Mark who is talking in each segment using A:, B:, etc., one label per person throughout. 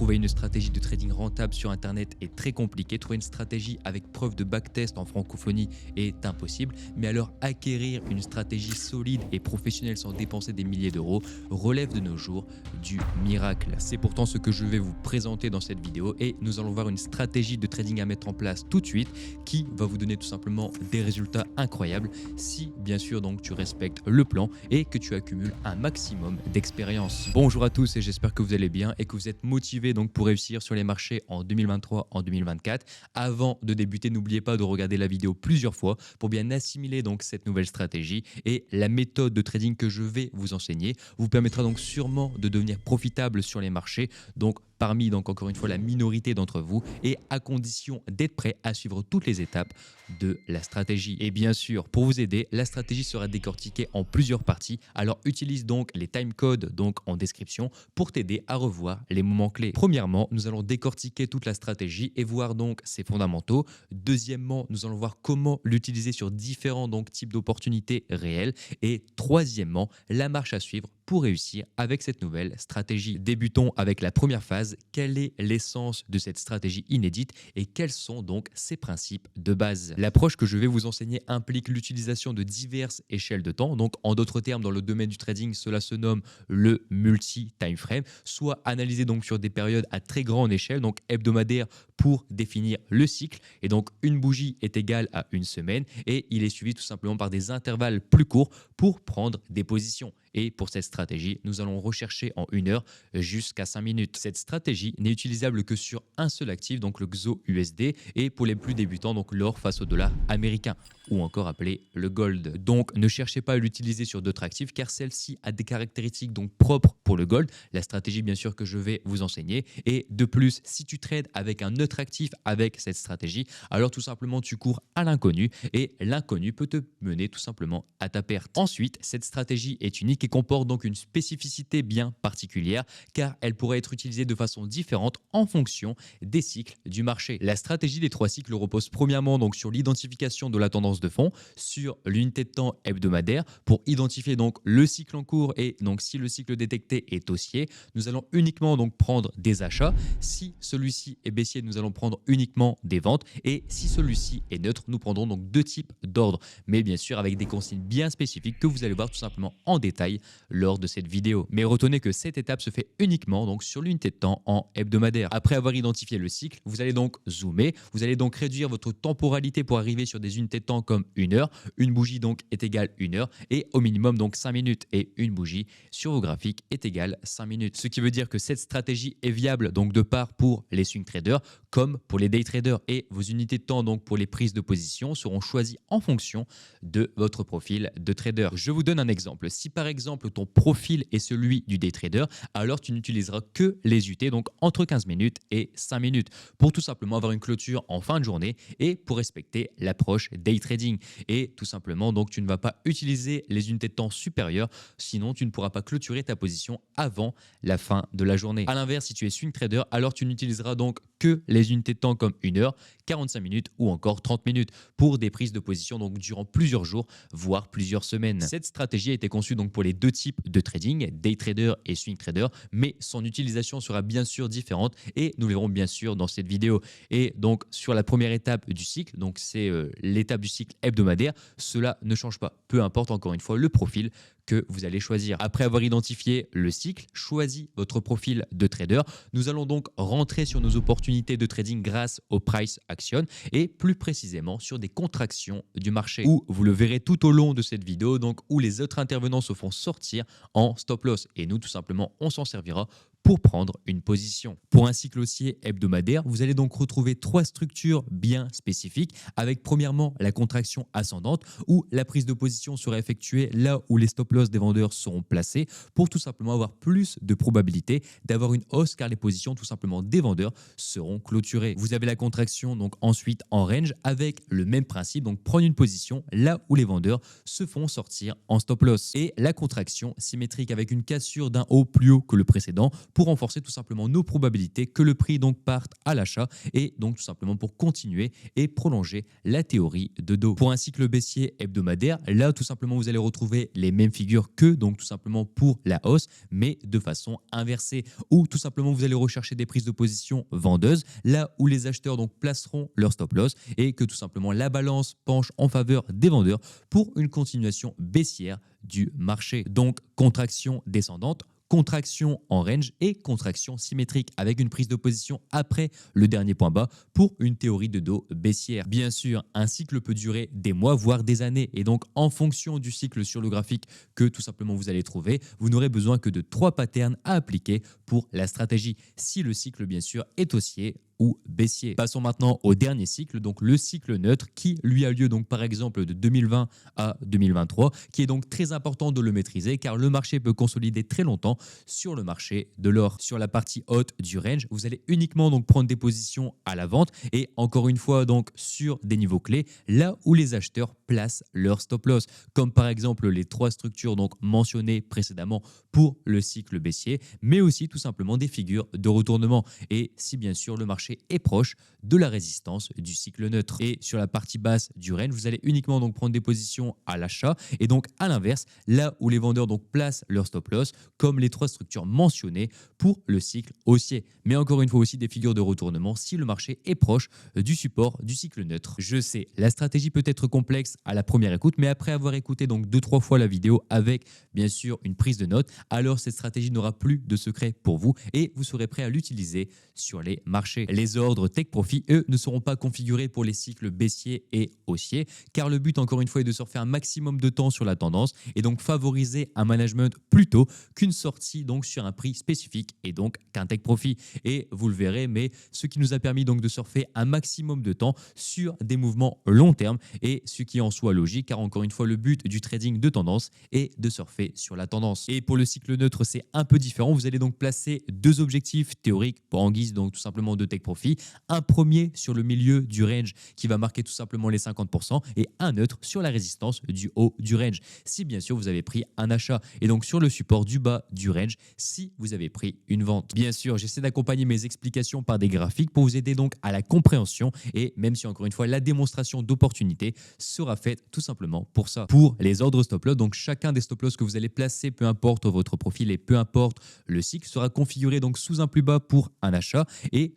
A: trouver une stratégie de trading rentable sur internet est très compliqué. Trouver une stratégie avec preuve de backtest en francophonie est impossible. Mais alors acquérir une stratégie solide et professionnelle sans dépenser des milliers d'euros relève de nos jours du miracle. C'est pourtant ce que je vais vous présenter dans cette vidéo et nous allons voir une stratégie de trading à mettre en place tout de suite qui va vous donner tout simplement des résultats incroyables si bien sûr donc tu respectes le plan et que tu accumules un maximum d'expérience. Bonjour à tous et j'espère que vous allez bien et que vous êtes motivés donc pour réussir sur les marchés en 2023, en 2024. Avant de débuter, n'oubliez pas de regarder la vidéo plusieurs fois pour bien assimiler donc cette nouvelle stratégie et la méthode de trading que je vais vous enseigner vous permettra donc sûrement de devenir profitable sur les marchés. Donc parmi donc encore une fois la minorité d'entre vous et à condition d'être prêt à suivre toutes les étapes de la stratégie. Et bien sûr, pour vous aider, la stratégie sera décortiquée en plusieurs parties. Alors utilise donc les timecodes donc en description pour t'aider à revoir les moments clés. Premièrement, nous allons décortiquer toute la stratégie et voir donc ses fondamentaux. Deuxièmement, nous allons voir comment l'utiliser sur différents donc types d'opportunités réelles. Et troisièmement, la marche à suivre pour réussir avec cette nouvelle stratégie. Débutons avec la première phase. Quelle est l'essence de cette stratégie inédite et quels sont donc ses principes de base? L'approche que je vais vous enseigner implique l'utilisation de diverses échelles de temps. Donc en d'autres termes, dans le domaine du trading, cela se nomme le multi-time frame, soit analysé donc sur des périodes à très grande échelle, donc hebdomadaire pour définir le cycle. Et donc une bougie est égale à une semaine et il est suivi tout simplement par des intervalles plus courts pour prendre des positions. Et pour cette stratégie, nous allons rechercher en 1 heure jusqu'à 5 minutes. Cette stratégie n'est utilisable que sur un seul actif, donc le XAU-USD, et pour les plus débutants, donc l'or face au dollar américain, ou encore appelé le gold. Donc ne cherchez pas à l'utiliser sur d'autres actifs, car celle-ci a des caractéristiques donc propres pour le gold, la stratégie bien sûr que je vais vous enseigner. Et de plus, si tu trades avec un autre actif avec cette stratégie, alors tout simplement tu cours à l'inconnu, et l'inconnu peut te mener tout simplement à ta perte. Ensuite, cette stratégie est unique et comporte donc une spécificité bien particulière car elle pourrait être utilisée de façon différente en fonction des cycles du marché. La stratégie des 3 cycles repose premièrement donc sur l'identification de la tendance de fond, sur l'unité de temps hebdomadaire pour identifier donc le cycle en cours et donc si le cycle détecté est haussier, nous allons uniquement donc prendre des achats. Si celui-ci est baissier, nous allons prendre uniquement des ventes et si celui-ci est neutre, nous prendrons donc 2 types d'ordres, mais bien sûr avec des consignes bien spécifiques que vous allez voir tout simplement en détail lors de cette vidéo. Mais retenez que cette étape se fait uniquement donc sur l'unité de temps en hebdomadaire. Après avoir identifié le cycle, vous allez donc zoomer, vous allez donc réduire votre temporalité pour arriver sur des unités de temps comme 1 heure. Une bougie donc est égale 1 heure et au minimum donc 5 minutes et une bougie sur vos graphiques est égale 5 minutes. Ce qui veut dire que cette stratégie est viable donc de part pour les swing traders comme pour les day traders et vos unités de temps donc pour les prises de position seront choisies en fonction de votre profil de trader. Je vous donne un exemple. Si par exemple ton profil est celui du day trader, alors tu n'utiliseras que les UT, donc entre 15 minutes et 5 minutes, pour tout simplement avoir une clôture en fin de journée et pour respecter l'approche day trading. Et tout simplement, donc tu ne vas pas utiliser les unités de temps supérieures, sinon tu ne pourras pas clôturer ta position avant la fin de la journée. A l'inverse, si tu es swing trader, alors tu n'utiliseras donc que les unités de temps comme 1 heure, 45 minutes ou encore 30 minutes pour des prises de position donc durant plusieurs jours, voire plusieurs semaines. Cette stratégie a été conçue donc pour les 2 types de trading, day trader et swing trader, mais son utilisation sera bien sûr différente et nous le verrons bien sûr dans cette vidéo. Et donc sur la première étape du cycle, donc c'est l'étape du cycle hebdomadaire, cela ne change pas, peu importe encore une fois le profil que vous allez choisir. Après avoir identifié le cycle, choisi votre profil de trader, nous allons donc rentrer sur nos opportunités de trading grâce au price action et plus précisément sur des contractions du marché où vous le verrez tout au long de cette vidéo, donc où les autres intervenants se font sortir en stop loss et nous tout simplement on s'en servira pour prendre une position. Pour un cycle haussier hebdomadaire, vous allez donc retrouver 3 structures bien spécifiques avec premièrement la contraction ascendante où la prise de position sera effectuée là où les stop loss des vendeurs seront placés pour tout simplement avoir plus de probabilité d'avoir une hausse car les positions tout simplement des vendeurs seront clôturées. Vous avez la contraction donc ensuite en range avec le même principe, donc prendre une position là où les vendeurs se font sortir en stop loss et la contraction symétrique avec une cassure d'un haut plus haut que le précédent pour renforcer tout simplement nos probabilités que le prix donc parte à l'achat et donc tout simplement pour continuer et prolonger la théorie de dos. Pour un cycle baissier hebdomadaire, là tout simplement vous allez retrouver les mêmes figures que donc tout simplement pour la hausse, mais de façon inversée, ou tout simplement vous allez rechercher des prises de position vendeuses, là où les acheteurs donc placeront leur stop loss et que tout simplement la balance penche en faveur des vendeurs pour une continuation baissière du marché. Donc contraction descendante, contraction en range et contraction symétrique avec une prise de position après le dernier point bas pour une théorie de dos baissière. Bien sûr, un cycle peut durer des mois, voire des années. Et donc, en fonction du cycle sur le graphique que tout simplement vous allez trouver, vous n'aurez besoin que de 3 patterns à appliquer pour la stratégie. Si le cycle, bien sûr, est haussier ou baissier. Passons maintenant au dernier cycle, donc le cycle neutre qui lui a lieu donc par exemple de 2020 à 2023, qui est donc très important de le maîtriser car le marché peut consolider très longtemps sur le marché de l'or. Sur la partie haute du range, vous allez uniquement donc prendre des positions à la vente et encore une fois donc sur des niveaux clés, là où les acheteurs placent leur stop loss, comme par exemple les 3 structures donc mentionnées précédemment pour le cycle baissier, mais aussi tout simplement des figures de retournement. Et si bien sûr le marché est proche de la résistance du cycle neutre. Et sur la partie basse du range, vous allez uniquement donc prendre des positions à l'achat et donc à l'inverse, là où les vendeurs donc placent leur stop loss, comme les 3 structures mentionnées pour le cycle haussier. Mais encore une fois aussi des figures de retournement si le marché est proche du support du cycle neutre. Je sais, la stratégie peut être complexe à la première écoute, mais après avoir écouté donc 2-3 fois la vidéo avec bien sûr une prise de notes, alors cette stratégie n'aura plus de secret pour vous et vous serez prêt à l'utiliser sur les marchés. Les ordres Take Profit, eux, ne seront pas configurés pour les cycles baissiers et haussiers, car le but, encore une fois, est de surfer un maximum de temps sur la tendance et donc favoriser un management plutôt qu'une sortie donc sur un prix spécifique et donc qu'un Take Profit. Et vous le verrez, mais ce qui nous a permis donc de surfer un maximum de temps sur des mouvements long terme et ce qui est en soi logique, car encore une fois, le but du trading de tendance est de surfer sur la tendance. Et pour le cycle neutre, c'est un peu différent. Vous allez donc placer 2 objectifs théoriques en guise donc tout simplement de Take Profit. Un premier sur le milieu du range qui va marquer tout simplement les 50% et un neutre sur la résistance du haut du range si bien sûr vous avez pris un achat et donc sur le support du bas du range si vous avez pris une vente. Bien sûr, j'essaie d'accompagner mes explications par des graphiques pour vous aider donc à la compréhension et même si encore une fois la démonstration d'opportunité sera faite tout simplement pour ça. Pour les ordres stop loss, donc chacun des stop loss que vous allez placer, peu importe votre profil et peu importe le cycle, sera configuré donc sous un plus bas pour un achat et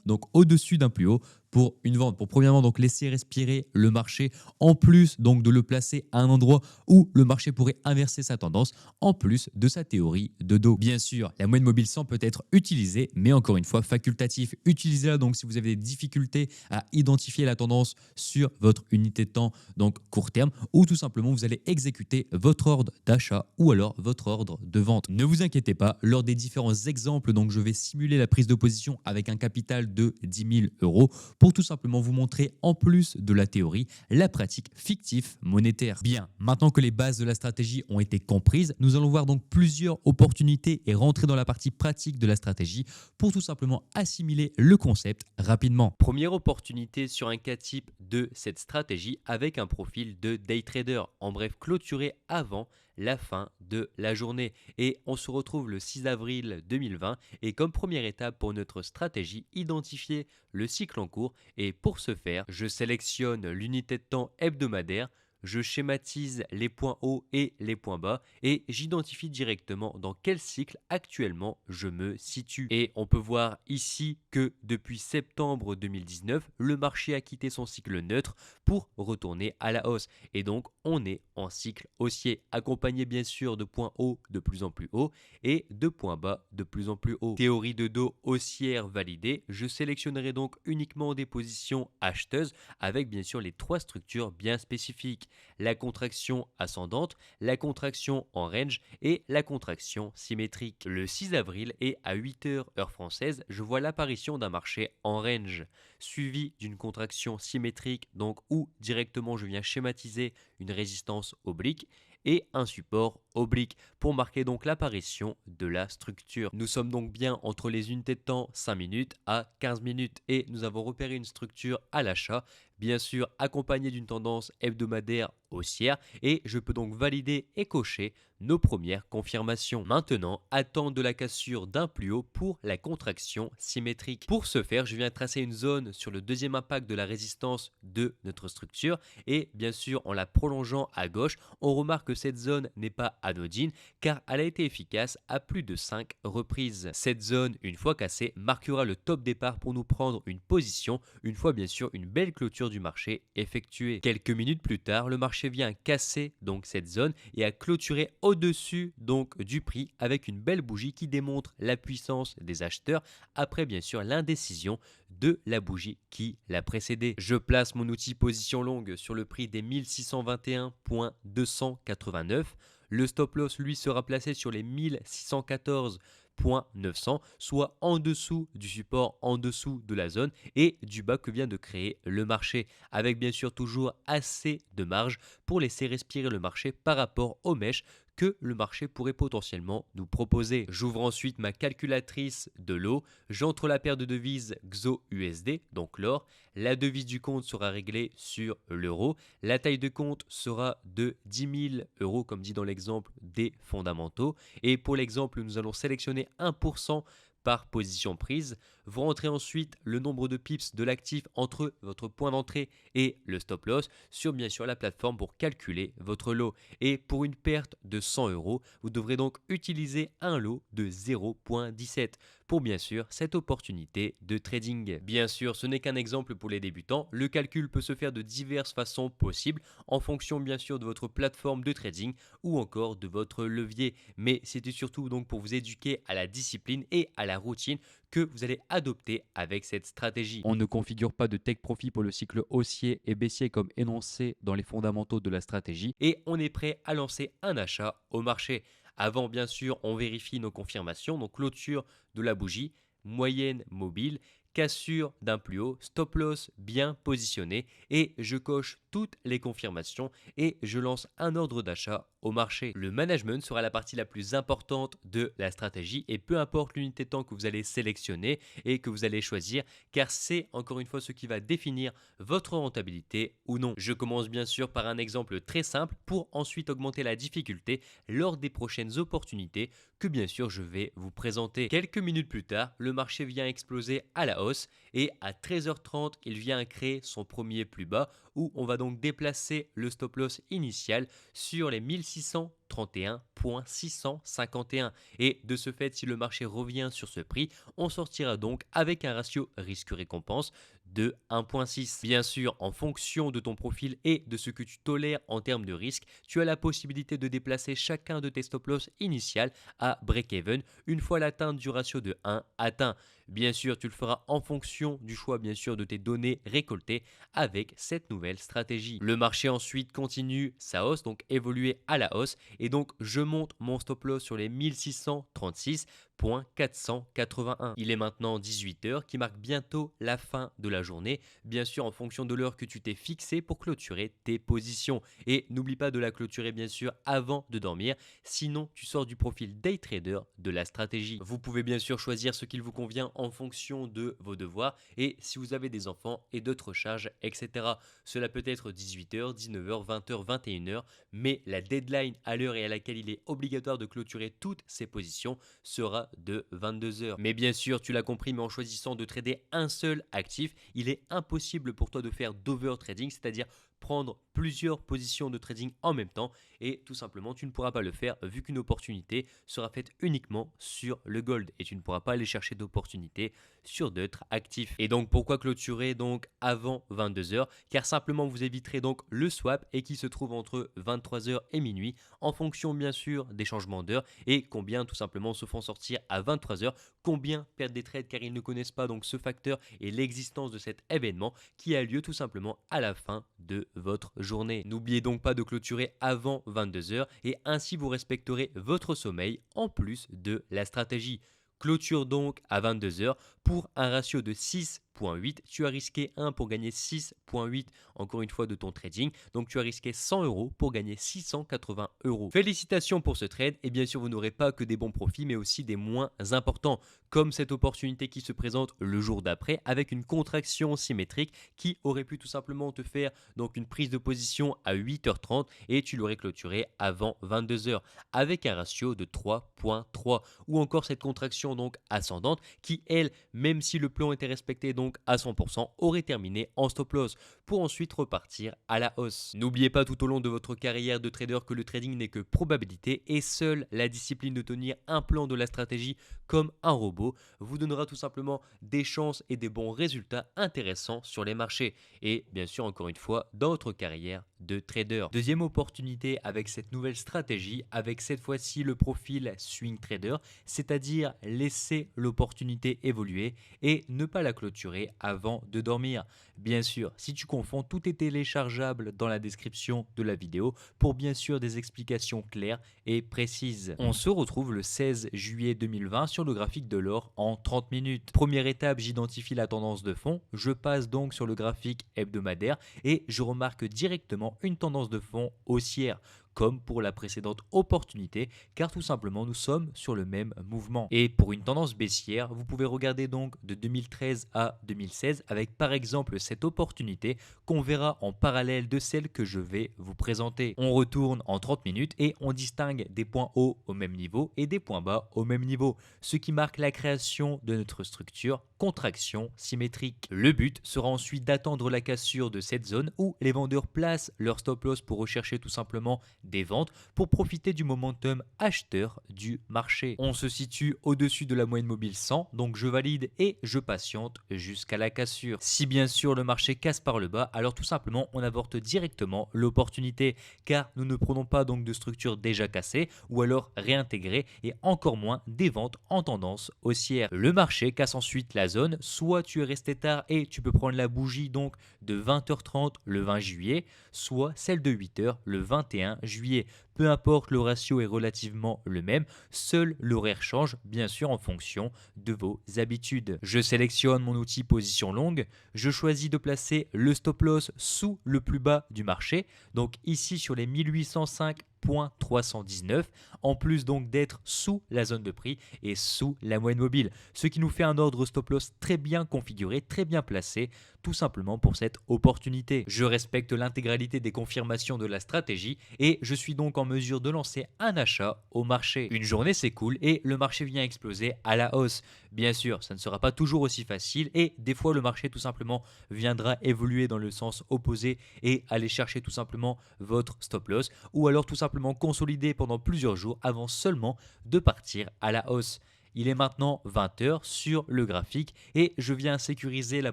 A: donc au-dessus d'un plus haut pour une vente. Pour premièrement donc laisser respirer le marché en plus donc de le placer à un endroit où le marché pourrait inverser sa tendance en plus de sa théorie de dos. Bien sûr, la moyenne mobile 100 peut être utilisée mais encore une fois facultatif. Utilisez-la donc si vous avez des difficultés à identifier la tendance sur votre unité de temps donc court terme ou tout simplement vous allez exécuter votre ordre d'achat ou alors votre ordre de vente. Ne vous inquiétez pas, lors des différents exemples donc je vais simuler la prise de position avec un capital de 10 000 € pour tout simplement vous montrer, en plus de la théorie, la pratique fictive monétaire. Bien, maintenant que les bases de la stratégie ont été comprises, nous allons voir donc plusieurs opportunités et rentrer dans la partie pratique de la stratégie pour tout simplement assimiler le concept rapidement. Première opportunité sur un cas type de cette stratégie avec un profil de day trader, en bref clôturé avant la fin de la journée. Et on se retrouve le 6 avril 2020 et comme première étape pour notre stratégie, identifier le cycle en cours et pour ce faire, je sélectionne l'unité de temps hebdomadaire, je schématise les points hauts et les points bas et j'identifie directement dans quel cycle actuellement je me situe. Et on peut voir ici que depuis septembre 2019, le marché a quitté son cycle neutre pour retourner à la hausse. Et donc on est en cycle haussier, accompagné bien sûr de points hauts de plus en plus hauts et de points bas de plus en plus hauts. Théorie de dos haussière validée, je sélectionnerai donc uniquement des positions acheteuses avec bien sûr les 3 structures bien spécifiques. La contraction ascendante, la contraction en range et la contraction symétrique. Le 6 avril et à 8h heure française, je vois l'apparition d'un marché en range, suivi d'une contraction symétrique, donc où directement je viens schématiser une résistance oblique et un support
B: oblique pour marquer donc l'apparition de la structure. Nous sommes donc bien entre les unités de temps 5 minutes à 15 minutes et nous avons repéré une structure à l'achat, bien sûr accompagnée d'une tendance hebdomadaire haussière, et je peux donc valider et cocher nos premières confirmations. Maintenant, attendre de la cassure d'un plus haut pour la contraction symétrique. Pour ce faire, je viens tracer une zone sur le deuxième impact de la résistance de notre structure et bien sûr en la prolongeant à gauche, on remarque que cette zone n'est pas anodine car elle a été efficace à plus de 5 reprises. Cette zone, une fois cassée, marquera le top départ pour nous prendre une position une fois bien sûr une belle clôture du marché effectuée. Quelques minutes plus tard, le marché vient casser donc cette zone et a clôturé au-dessus donc du prix avec une belle bougie qui démontre la puissance des acheteurs après bien sûr l'indécision de la bougie qui l'a précédée. Je place mon outil position longue sur le prix des 1621,289. Le stop loss lui sera placé sur les 1614,900, soit en dessous du support, en dessous de la zone et du bas que vient de créer le marché, avec bien sûr toujours assez de marge pour laisser respirer le marché par rapport aux mèches que le marché pourrait potentiellement nous proposer. J'ouvre ensuite ma calculatrice de l'eau, j'entre la paire de devises XO-USD, donc l'or, la devise du compte sera réglée sur l'euro, la taille de compte sera de 10 000 euros comme dit dans l'exemple des fondamentaux, et pour l'exemple nous allons sélectionner 1% par position prise. Vous rentrez ensuite le nombre de pips de l'actif entre votre point d'entrée et le stop loss sur bien sûr la plateforme pour calculer votre lot. Et pour une perte de 100 euros, vous devrez donc utiliser un lot de 0,17 pour bien sûr cette opportunité de trading. Bien sûr, ce n'est qu'un exemple pour les débutants. Le calcul peut se faire de diverses façons possibles en fonction bien sûr de votre plateforme de trading ou encore de votre levier. Mais c'était surtout donc pour vous éduquer à la discipline et à la routine que vous allez adopter avec cette stratégie.
A: On ne configure pas de take profit pour le cycle haussier et baissier comme énoncé dans les fondamentaux de la stratégie.
B: Et on est prêt à lancer un achat au marché. Avant, bien sûr, on vérifie nos confirmations, donc clôture de la bougie, moyenne mobile, cassure d'un plus haut, stop loss bien positionné et je coche toutes les confirmations et je lance un ordre d'achat au marché. Le management sera la partie la plus importante de la stratégie et peu importe l'unité de temps que vous allez sélectionner et que vous allez choisir car c'est encore une fois ce qui va définir votre rentabilité ou non. Je commence bien sûr par un exemple très simple pour ensuite augmenter la difficulté lors des prochaines opportunités que bien sûr je vais vous présenter. Quelques minutes plus tard, le marché vient exploser à la hausse et à 13h30, il vient créer son premier plus bas où on va donc déplacer le stop loss initial sur les 1631,651 et de ce fait si le marché revient sur ce prix, on sortira donc avec un ratio risque-récompense de 1,6. Bien sûr, en fonction de ton profil et de ce que tu tolères en termes de risque, tu as la possibilité de déplacer chacun de tes stop loss initial à break-even une fois l'atteinte du ratio de 1 atteint. Bien sûr, tu le feras en fonction du choix bien sûr de tes données récoltées avec cette nouvelle stratégie. Le marché ensuite continue sa hausse, donc évoluer à la hausse et donc je monte mon stop loss sur les 1636,481. Il est maintenant 18h qui marque bientôt la fin de la journée, bien sûr en fonction de l'heure que tu t'es fixé pour clôturer tes positions. Et n'oublie pas de la clôturer bien sûr avant de dormir, sinon tu sors du profil day trader de la stratégie. Vous pouvez bien sûr choisir ce qu'il vous convient en fonction de vos devoirs et si vous avez des enfants et d'autres charges, etc. Cela peut être 18h, 19h, 20h, 21h, mais la deadline à l'heure et à laquelle il est obligatoire de clôturer toutes ces positions sera de 22h. Mais bien sûr, tu l'as compris, mais en choisissant de trader un seul actif, il est impossible pour toi de faire d'overtrading, c'est-à-dire prendre plusieurs positions de trading en même temps et tout simplement tu ne pourras pas le faire vu qu'une opportunité sera faite uniquement sur le gold et tu ne pourras pas aller chercher d'opportunités sur d'autres actifs. Et donc pourquoi clôturer donc avant 22h? Car simplement vous éviterez donc le swap et qui se trouve entre 23h et minuit en fonction bien sûr des changements d'heure et combien tout simplement se font sortir à 23h, combien perdent des trades car ils ne connaissent pas donc ce facteur et l'existence de cet événement qui a lieu tout simplement à la fin de votre journée. N'oubliez donc pas de clôturer avant 22h et ainsi vous respecterez votre sommeil en plus de la stratégie. Clôture donc à 22h pour un ratio de 6 6,8, tu as risqué 1 pour gagner 6,8 encore une fois de ton trading. Donc tu as risqué 100 euros pour gagner 680 euros. Félicitations pour ce trade et bien sûr vous n'aurez pas que des bons profits mais aussi des moins importants comme cette opportunité qui se présente le jour d'après avec une contraction symétrique qui aurait pu tout simplement te faire donc une prise de position à 8h30 et tu l'aurais clôturé avant 22h avec un ratio de 3,3 ou encore cette contraction donc ascendante qui elle, même si le plan était respecté donc à 100%, aurait terminé en stop loss pour ensuite repartir à la hausse. N'oubliez pas tout au long de votre carrière de trader que le trading n'est que probabilité et seule la discipline de tenir un plan de la stratégie comme un robot vous donnera tout simplement des chances et des bons résultats intéressants sur les marchés et bien sûr encore une fois dans votre carrière de trader. Deuxième opportunité avec cette nouvelle stratégie, avec cette fois-ci le profil swing trader, c'est-à-dire laisser l'opportunité évoluer et ne pas la clôturer avant de dormir. Bien sûr, si tu confonds, tout est téléchargeable dans la description de la vidéo pour bien sûr des explications claires et précises. On se retrouve le 16 juillet 2020 sur le graphique de l'or en 30 minutes. Première étape, j'identifie la tendance de fond, je passe donc sur le graphique hebdomadaire et je remarque directement une tendance de fond haussière comme pour la précédente opportunité, car tout simplement nous sommes sur le même mouvement. Et pour une tendance baissière, vous pouvez regarder donc de 2013 à 2016 avec par exemple cette opportunité qu'on verra en parallèle de celle que je vais vous présenter. On retourne en 30 minutes et on distingue des points hauts au même niveau et des points bas au même niveau, ce qui marque la création de notre structure contraction symétrique. Le but sera ensuite d'attendre la cassure de cette zone où les vendeurs placent leur stop loss pour rechercher tout simplement des ventes pour profiter du momentum acheteur du marché. On se situe au-dessus de la moyenne mobile 100, donc je valide et je patiente jusqu'à la cassure. Si bien sûr le marché casse par le bas, alors tout simplement on avorte directement l'opportunité car nous ne prenons pas donc de structure déjà cassée ou alors réintégrée et encore moins des ventes en tendance haussière. Le marché casse ensuite la zone, soit tu es resté tard et tu peux prendre la bougie donc de 20h30 le 20 juillet, soit celle de 8h le 21 juillet. Peu importe, le ratio est relativement le même, seul l'horaire change bien sûr en fonction de vos habitudes. Je sélectionne mon outil position longue, je choisis de placer le stop loss sous le plus bas du marché, donc ici sur les 1805,319, en plus donc d'être sous la zone de prix et sous la moyenne mobile, ce qui nous fait un ordre stop loss très bien configuré, très bien placé, tout simplement pour cette opportunité. Je respecte l'intégralité des confirmations de la stratégie et je suis donc en mesure de lancer un achat au marché. Une journée s'écoule et le marché vient exploser à la hausse. Bien sûr, ça ne sera pas toujours aussi facile et des fois le marché tout simplement viendra évoluer dans le sens opposé et aller chercher tout simplement votre stop loss ou alors tout simplement consolider pendant plusieurs jours avant seulement de partir à la hausse. Il est maintenant 20h sur le graphique et je viens sécuriser la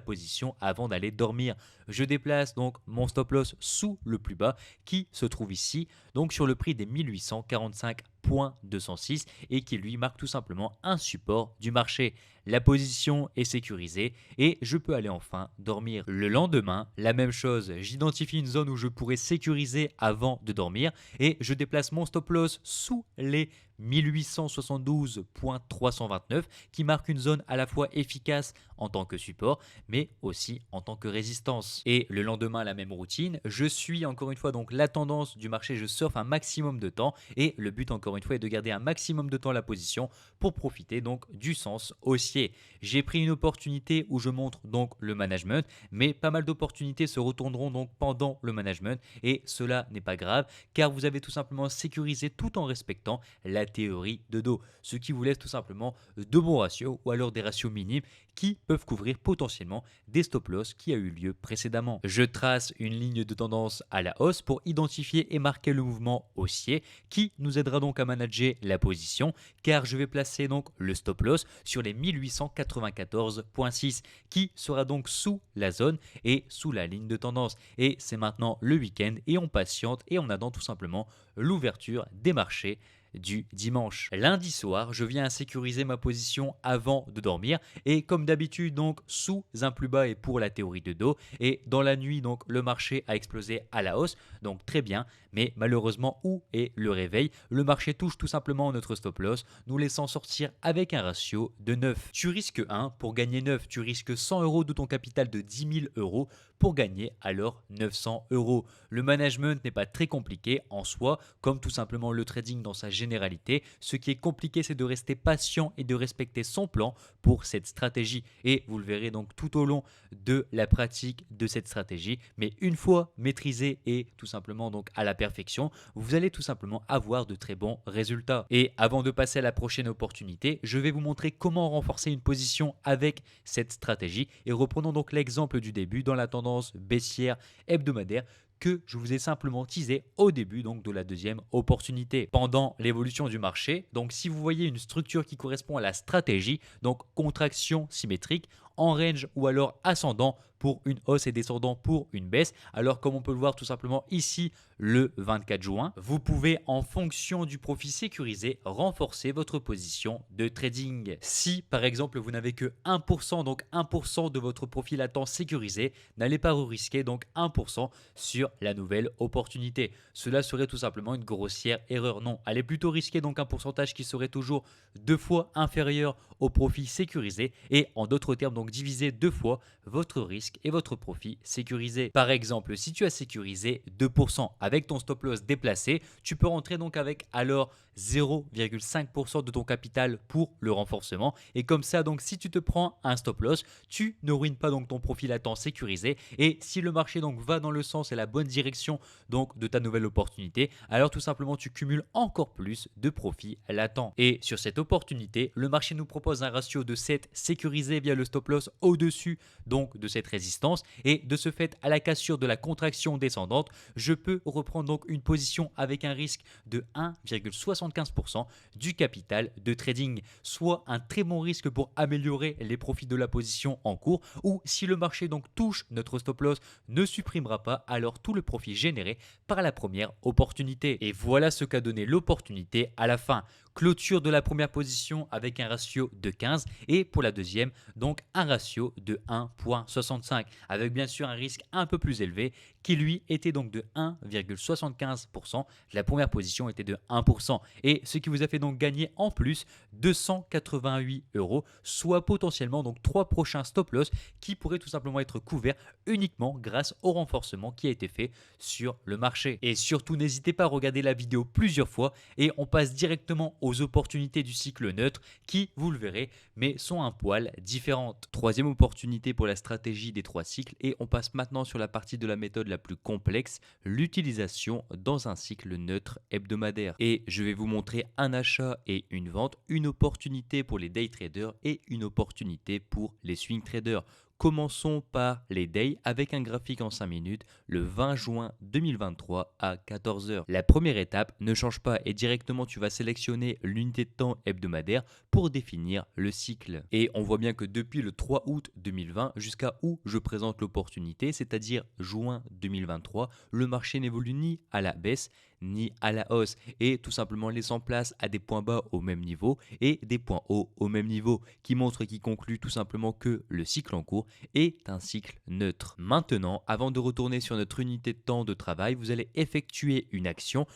B: position avant d'aller dormir. Je déplace donc mon stop loss sous le plus bas qui se trouve ici, donc sur le prix des 1845,206 et qui lui marque tout simplement un support du marché. La position est sécurisée et je peux aller enfin dormir. Le lendemain, la même chose, j'identifie une zone où je pourrais sécuriser avant de dormir et je déplace mon stop loss sous les 1872,329 qui marque une zone à la fois efficace en tant que support mais aussi en tant que résistance. Et le lendemain, la même routine, je suis encore une fois donc la tendance du marché, je surfe un maximum de temps et le but encore une fois est de garder un maximum de temps la position pour profiter donc du sens haussier. J'ai pris une opportunité où je montre donc le management, mais pas mal d'opportunités se retourneront donc pendant le management et cela n'est pas grave car vous avez tout simplement sécurisé tout en respectant la théorie de dos, ce qui vous laisse tout simplement de bons ratios ou alors des ratios minimes qui peuvent couvrir potentiellement des stop loss qui a eu lieu précédemment. Je trace une ligne de tendance à la hausse pour identifier et marquer le mouvement haussier qui nous aidera donc à manager la position car je vais placer donc le stop loss sur les 1894,6 qui sera donc sous la zone et sous la ligne de tendance. Et c'est maintenant le week-end et on patiente et on attend tout simplement l'ouverture des marchés du dimanche. Lundi soir, je viens sécuriser ma position avant de dormir et comme d'habitude donc sous un plus bas et pour la théorie de dos et dans la nuit donc le marché a explosé à la hausse donc très bien mais malheureusement où est le réveil? Le marché touche tout simplement notre stop loss nous laissant sortir avec un ratio de 9. Tu risques 1 pour gagner 9, tu risques 100 euros de ton capital de 10 000 euros pour gagner alors 900 euros. Le management n'est pas très compliqué en soi, comme tout simplement le trading dans sa généralité. Ce qui est compliqué, c'est de rester patient et de respecter son plan pour cette stratégie. Et vous le verrez donc tout au long de la pratique de cette stratégie. Mais une fois maîtrisée et tout simplement donc à la perfection, vous allez tout simplement avoir de très bons résultats. Et avant de passer à la prochaine opportunité, je vais vous montrer comment renforcer une position avec cette stratégie. Et reprenons donc l'exemple du début dans la tendance baissière hebdomadaire que je vous ai simplement teasé au début donc de la deuxième opportunité. Pendant l'évolution du marché, donc si vous voyez une structure qui correspond à la stratégie, donc contraction symétrique en range ou alors ascendant pour une hausse et descendant pour une baisse. Alors comme on peut le voir tout simplement ici le 24 juin, vous pouvez en fonction du profit sécurisé renforcer votre position de trading. Si par exemple vous n'avez que 1%, donc 1% de votre profit latent sécurisé, n'allez pas risquer donc 1% sur la nouvelle opportunité. Cela serait tout simplement une grossière erreur. Non, allez plutôt risquer donc un pourcentage qui serait toujours 2 fois inférieur au profit sécurisé et en d'autres termes donc diviser 2 fois votre risque et votre profit sécurisé. Par exemple, si tu as sécurisé 2% avec ton stop loss déplacé, tu peux rentrer donc avec alors 0,5% de ton capital pour le renforcement. Et comme ça, donc si tu te prends un stop loss, tu ne ruines pas donc ton profit latent sécurisé. Et si le marché donc va dans le sens et la bonne direction donc de ta nouvelle opportunité, alors tout simplement tu cumules encore plus de profit latent. Et sur cette opportunité, le marché nous propose un ratio de 7 sécurisé via le stop loss au-dessus donc de cette résistance. Et de ce fait, à la cassure de la contraction descendante, je peux reprendre donc une position avec un risque de 1,75% du capital de trading, soit un très bon risque pour améliorer les profits de la position en cours, ou si le marché donc touche notre stop loss, ne supprimera pas alors tout le profit généré par la première opportunité. Et voilà ce qu'a donné l'opportunité à la fin. Clôture de la première position avec un ratio de 15 et pour la deuxième donc un ratio de 1,65 avec bien sûr un risque un peu plus élevé qui lui était donc de 1,75%. La première position était de 1% et ce qui vous a fait donc gagner en plus 288 euros, soit potentiellement donc 3 prochains stop loss qui pourraient tout simplement être couverts uniquement grâce au renforcement qui a été fait sur le marché. Et surtout n'hésitez pas à regarder la vidéo plusieurs fois et on passe directement aux opportunités du cycle neutre qui, vous le verrez, mais sont un poil différentes. Troisième opportunité pour la stratégie des 3 cycles et on passe maintenant sur la partie de la méthode la plus complexe, l'utilisation dans un cycle neutre hebdomadaire. Et je vais vous montrer un achat et une vente, une opportunité pour les day traders et une opportunité pour les swing traders. Commençons par les days avec un graphique en 5 minutes le 20 juin 2023 à 14 h. La première étape ne change pas et directement tu vas sélectionner l'unité de temps hebdomadaire pour définir le cycle. Et on voit bien que depuis le 3 août 2020 jusqu'à où je présente l'opportunité, c'est-à-dire juin 2023, le marché n'évolue ni à la baisse ni à la hausse et tout simplement laissant place à des points bas au même niveau et des points hauts au même niveau qui montre et qui conclut tout simplement que le cycle en cours est un cycle neutre. Maintenant, avant de retourner sur notre unité de temps de travail, vous allez effectuer une action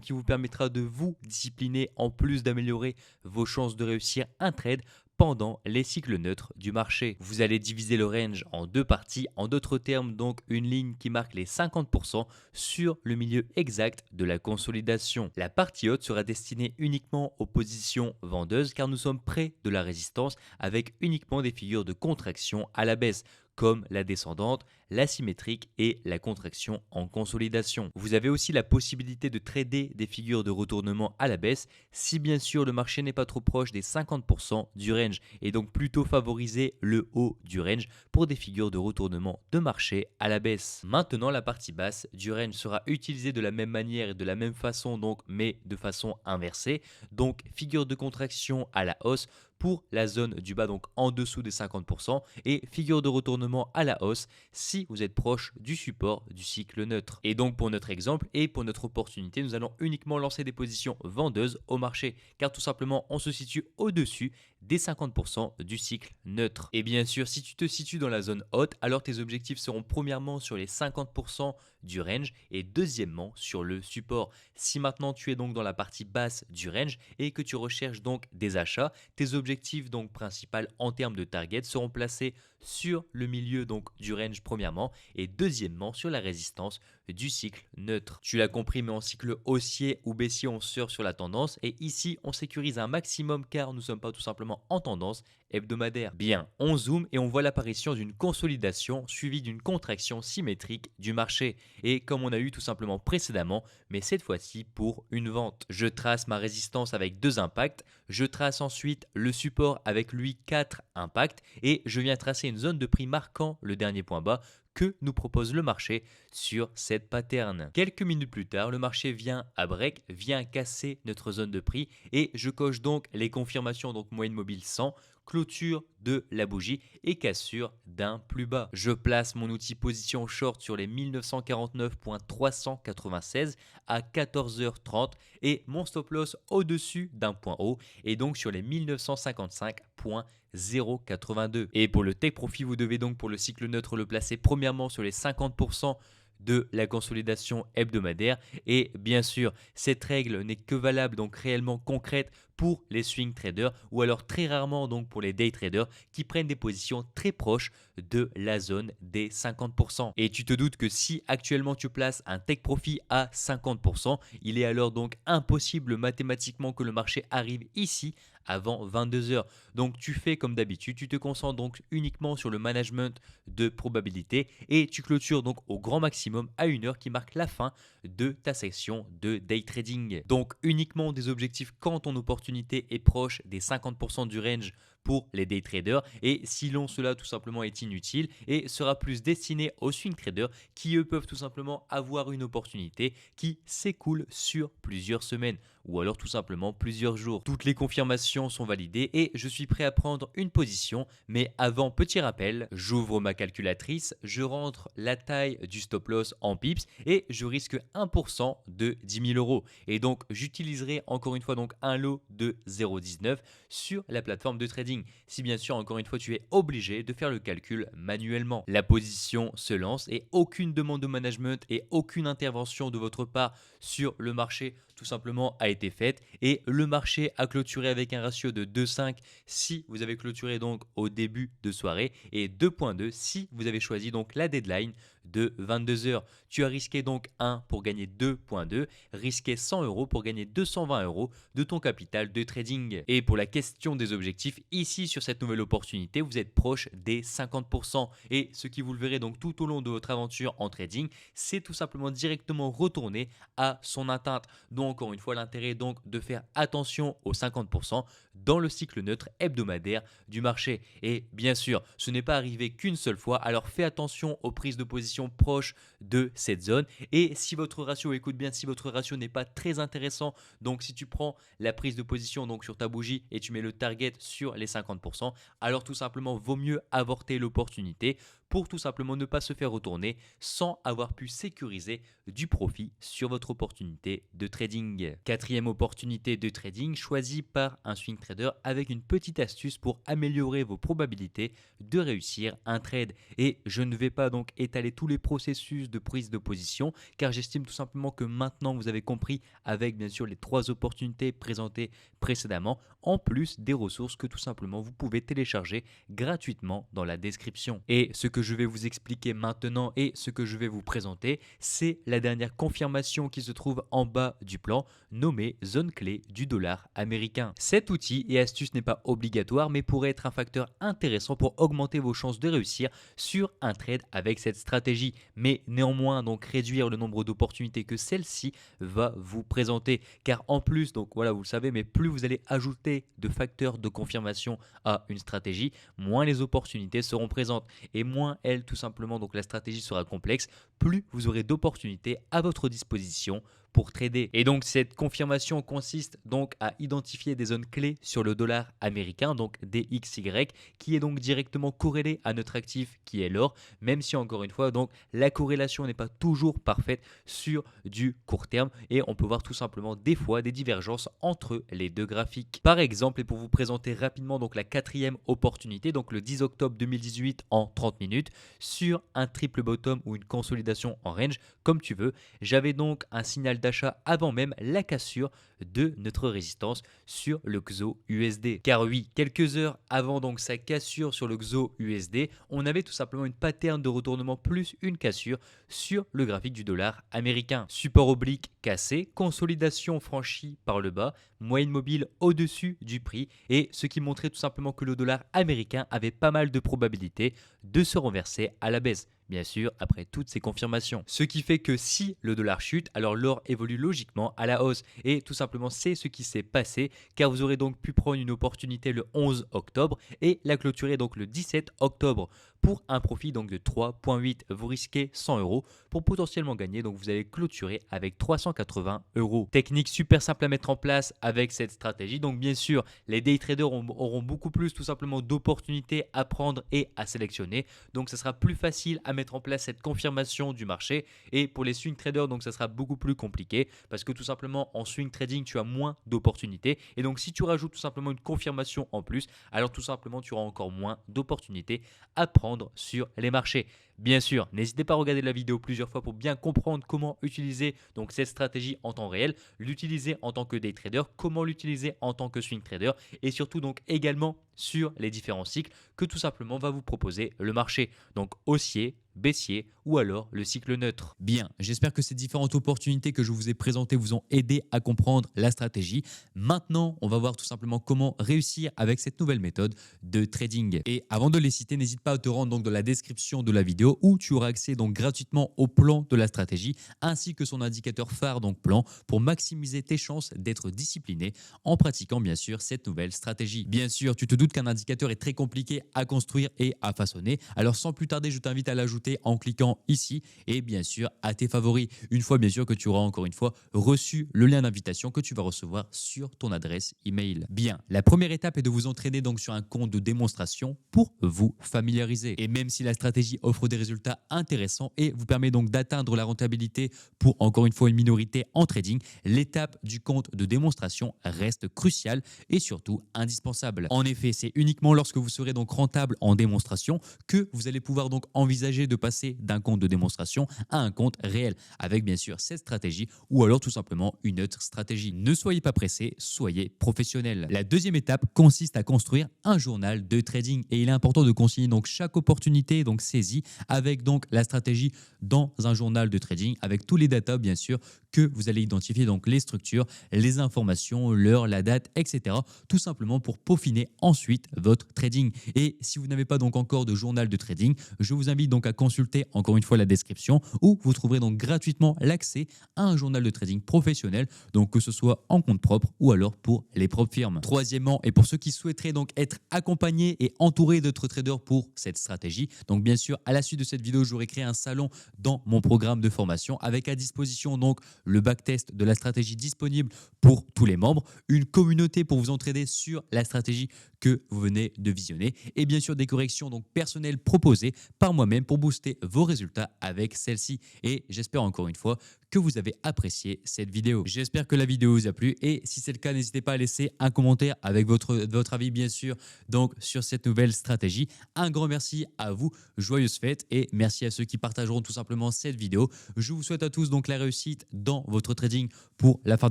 B: qui vous permettra de vous discipliner en plus d'améliorer vos chances de réussir un trade pendant les cycles neutres du marché. Vous allez diviser le range en 2 parties, en d'autres termes donc une ligne qui marque les 50% sur le milieu exact de la consolidation. La partie haute sera destinée uniquement aux positions vendeuses car nous sommes près de la résistance avec uniquement des figures de contraction à la baisse comme la descendante, la symétrique et la contraction en consolidation. Vous avez aussi la possibilité de trader des figures de retournement à la baisse si bien sûr le marché n'est pas trop proche des 50% du range et donc plutôt favoriser le haut du range pour des figures de retournement de marché à la baisse. Maintenant la partie basse du range sera utilisée de la même manière et de la même façon donc mais de façon inversée, donc figure de contraction à la hausse pour la zone du bas, donc en dessous des 50%, et figure de retournement à la hausse si vous êtes proche du support du cycle neutre. Et donc pour notre exemple et pour notre opportunité, nous allons uniquement lancer des positions vendeuses au marché, car tout simplement on se situe au-dessus des 50% du cycle neutre. Et bien sûr, si tu te situes dans la zone haute, alors tes objectifs seront premièrement sur les 50% du range et deuxièmement sur le support. Si maintenant tu es donc dans la partie basse du range et que tu recherches donc des achats, tes objectifs donc principaux en termes de target seront placés sur le milieu donc du range premièrement et deuxièmement sur la résistance du cycle neutre. Tu l'as compris, mais en cycle haussier ou baissier, on surfe sur la tendance et ici on sécurise un maximum car nous ne sommes pas tout simplement en tendance hebdomadaire. Bien, on zoome et on voit l'apparition d'une consolidation suivie d'une contraction symétrique du marché. Et comme on a eu tout simplement précédemment, mais cette fois-ci pour une vente. Je trace ma résistance avec 2 impacts, je trace ensuite le support avec lui 4 impacts et je viens tracer une zone de prix marquant le dernier point bas que nous propose le marché sur cette pattern. Quelques minutes plus tard, le marché vient à break, vient casser notre zone de prix et je coche donc les confirmations, donc moyenne mobile 100, clôture de la bougie et cassure d'un plus bas. Je place mon outil position short sur les 1949.396 à 14h30 et mon stop loss au-dessus d'un point haut et donc sur les 1955.082. Et pour le take profit, vous devez donc pour le cycle neutre le placer premièrement sur les 50% de la consolidation hebdomadaire et bien sûr cette règle n'est que valable donc réellement concrète pour les swing traders ou alors très rarement donc pour les day traders qui prennent des positions très proches de la zone des 50%. Et tu te doutes que si actuellement tu places un take profit à 50%, il est alors donc impossible mathématiquement que le marché arrive ici avant 22 heures. Donc tu fais comme d'habitude, tu te concentres donc uniquement sur le management de probabilité et tu clôtures donc au grand maximum à 1 heure qui marque la fin de ta session de day trading. Donc uniquement des objectifs quand ton opportunité est proche des 50% du range pour les day traders et sinon cela tout simplement est inutile et sera plus destiné aux swing traders qui eux peuvent tout simplement avoir une opportunité qui s'écoule sur plusieurs semaines ou alors tout simplement plusieurs jours. Toutes les confirmations sont validées et je suis prêt à prendre une position, mais avant, petit rappel, j'ouvre ma calculatrice, je rentre la taille du stop loss en pips et je risque 1% de 10 000 euros. Et donc j'utiliserai encore une fois donc un lot de 0,19 sur la plateforme de trading. Si bien sûr encore une fois tu es obligé de faire le calcul manuellement. La position se lance et aucune demande de management et aucune intervention de votre part sur le marché tout simplement a été faite et le marché a clôturé avec un ratio de 2,5 si vous avez clôturé donc au début de soirée et 2,2 si vous avez choisi donc la deadline de 22 heures. Tu as risqué donc 1 pour gagner 2,2, risqué 100 euros pour gagner 220 euros de ton capital de trading. Et pour la question des objectifs, ici sur cette nouvelle opportunité, vous êtes proche des 50%. Et ce qui vous le verrez donc tout au long de votre aventure en trading, c'est tout simplement directement retourner à son atteinte. Donc encore une fois, l'intérêt est donc de faire attention aux 50% dans le cycle neutre hebdomadaire du marché. Et bien sûr, ce n'est pas arrivé qu'une seule fois, alors fais attention aux prises de position proches de cette zone. Et si votre ratio, écoute bien, si votre ratio n'est pas très intéressant, donc si tu prends la prise de position donc sur ta bougie et tu mets le target sur les 50%, alors tout simplement vaut mieux avorter l'opportunité pour tout simplement ne pas se faire retourner sans avoir pu sécuriser du profit sur votre opportunité de trading. Quatrième opportunité de trading choisie par un swing trader avec une petite astuce pour améliorer vos probabilités de réussir un trade. Et je ne vais pas donc étaler tous les processus de prise de position car j'estime tout simplement que maintenant vous avez compris avec bien sûr les 3 opportunités présentées précédemment en plus des ressources que tout simplement vous pouvez télécharger gratuitement dans la description. Et ce que je vais vous expliquer maintenant et ce que je vais vous présenter, c'est la dernière confirmation qui se trouve en bas du plan, nommée zone clé du dollar américain. Cet outil et astuce n'est pas obligatoire mais pourrait être un facteur intéressant pour augmenter vos chances de réussir sur un trade avec cette stratégie. Mais néanmoins donc réduire le nombre d'opportunités que celle-ci va vous présenter. Car en plus, donc voilà vous le savez, mais plus vous allez ajouter de facteurs de confirmation à une stratégie, moins les opportunités seront présentes et moins elle tout simplement donc la stratégie sera complexe, plus vous aurez d'opportunités à votre disposition pour trader. Et donc cette confirmation consiste donc à identifier des zones clés sur le dollar américain, donc DXY, qui est donc directement corrélé à notre actif qui est l'or, même si encore une fois donc la corrélation n'est pas toujours parfaite sur du court terme et on peut voir tout simplement des fois des divergences entre les deux graphiques. Par exemple, et pour vous présenter rapidement donc la quatrième opportunité, donc le 10 octobre 2018 en 30 minutes sur un triple bottom ou une consolidation en range comme tu veux, j'avais donc un signal d'achat avant même la cassure de notre résistance sur le XO USD. Car oui, quelques heures avant donc sa cassure sur le XO USD, on avait tout simplement une pattern de retournement plus une cassure sur le graphique du dollar américain. Support oblique cassé, consolidation franchie par le bas, moyenne mobile au-dessus du prix et ce qui montrait tout simplement que le dollar américain avait pas mal de probabilités de se renverser à la baisse. Bien sûr, après toutes ces confirmations. Ce qui fait que si le dollar chute, alors l'or évolue logiquement à la hausse. Et tout simplement, c'est ce qui s'est passé, car vous aurez donc pu prendre une opportunité le 11 octobre et la clôturer donc le 17 octobre pour un profit donc de 3,8. Vous risquez 100 euros pour potentiellement gagner, donc vous allez clôturer avec 380 euros. Technique super simple à mettre en place avec cette stratégie. Donc bien sûr, les day traders auront beaucoup plus tout simplement d'opportunités à prendre et à sélectionner. Donc ça sera plus facile à mettre en place cette confirmation du marché. Et pour les swing traders, donc ça sera beaucoup plus compliqué parce que tout simplement en swing trading, tu as moins d'opportunités. Et donc si tu rajoutes tout simplement une confirmation en plus, alors tout simplement tu auras encore moins d'opportunités à prendre sur les marchés. Bien sûr, n'hésitez pas à regarder la vidéo plusieurs fois pour bien comprendre comment utiliser donc cette stratégie en temps réel, l'utiliser en tant que day trader, comment l'utiliser en tant que swing trader et surtout donc également sur les différents cycles que tout simplement va vous proposer le marché. Donc haussier, baissier ou alors le cycle neutre.
A: Bien, j'espère que ces différentes opportunités que je vous ai présentées vous ont aidé à comprendre la stratégie. Maintenant, on va voir tout simplement comment réussir avec cette nouvelle méthode de trading. Et avant de les citer, n'hésite pas à te rendre donc dans la description de la vidéo où tu auras accès donc gratuitement au plan de la stratégie ainsi que son indicateur phare donc plan pour maximiser tes chances d'être discipliné en pratiquant bien sûr cette nouvelle stratégie. Bien sûr, tu te doutes qu'un indicateur est très compliqué à construire et à façonner. Alors sans plus tarder, je t'invite à l'ajouter en cliquant ici et bien sûr à tes favoris. Une fois bien sûr que tu auras encore une fois reçu le lien d'invitation que tu vas recevoir sur ton adresse email. Bien, la première étape est de vous entraîner donc sur un compte de démonstration pour vous familiariser. Et même si la stratégie offre des résultats intéressants et vous permet donc d'atteindre la rentabilité pour encore une fois une minorité en trading, l'étape du compte de démonstration reste cruciale et surtout indispensable. En effet, c'est uniquement lorsque vous serez donc rentable en démonstration que vous allez pouvoir donc envisager de passer d'un compte de démonstration à un compte réel avec bien sûr cette stratégie ou alors tout simplement une autre stratégie. Ne soyez pas pressé, soyez professionnel. La deuxième étape consiste à construire un journal de trading et il est important de consigner donc chaque opportunité donc saisie avec donc la stratégie dans un journal de trading avec tous les datas bien sûr que vous allez identifier donc les structures, les informations, l'heure, la date, etc. Tout simplement pour peaufiner ensuite votre trading. Et si vous n'avez pas donc encore de journal de trading, je vous invite donc à consulter encore une fois la description où vous trouverez donc gratuitement l'accès à un journal de trading professionnel, donc que ce soit en compte propre ou alors pour les propres firmes. Troisièmement, et pour ceux qui souhaiteraient donc être accompagnés et entourés d'autres traders pour cette stratégie, donc bien sûr à la suite de cette vidéo, j'aurai créé un salon dans mon programme de formation avec à disposition donc le backtest de la stratégie disponible pour tous les membres, une communauté pour vous entraider sur la stratégie que vous venez de visionner et bien sûr des corrections donc personnelles proposées par moi-même pour booster vos résultats avec celle-ci. Et j'espère encore une fois que vous avez apprécié cette vidéo. J'espère que la vidéo vous a plu et si c'est le cas, n'hésitez pas à laisser un commentaire avec votre avis bien sûr donc sur cette nouvelle stratégie. Un grand merci à vous, joyeuses fêtes et merci à ceux qui partageront tout simplement cette vidéo. Je vous souhaite à tous donc la réussite dans votre trading pour la fin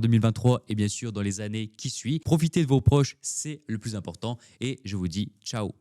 A: 2023 et bien sûr dans les années qui suivent. Profitez de vos proches, c'est le plus important et je vous dis ciao.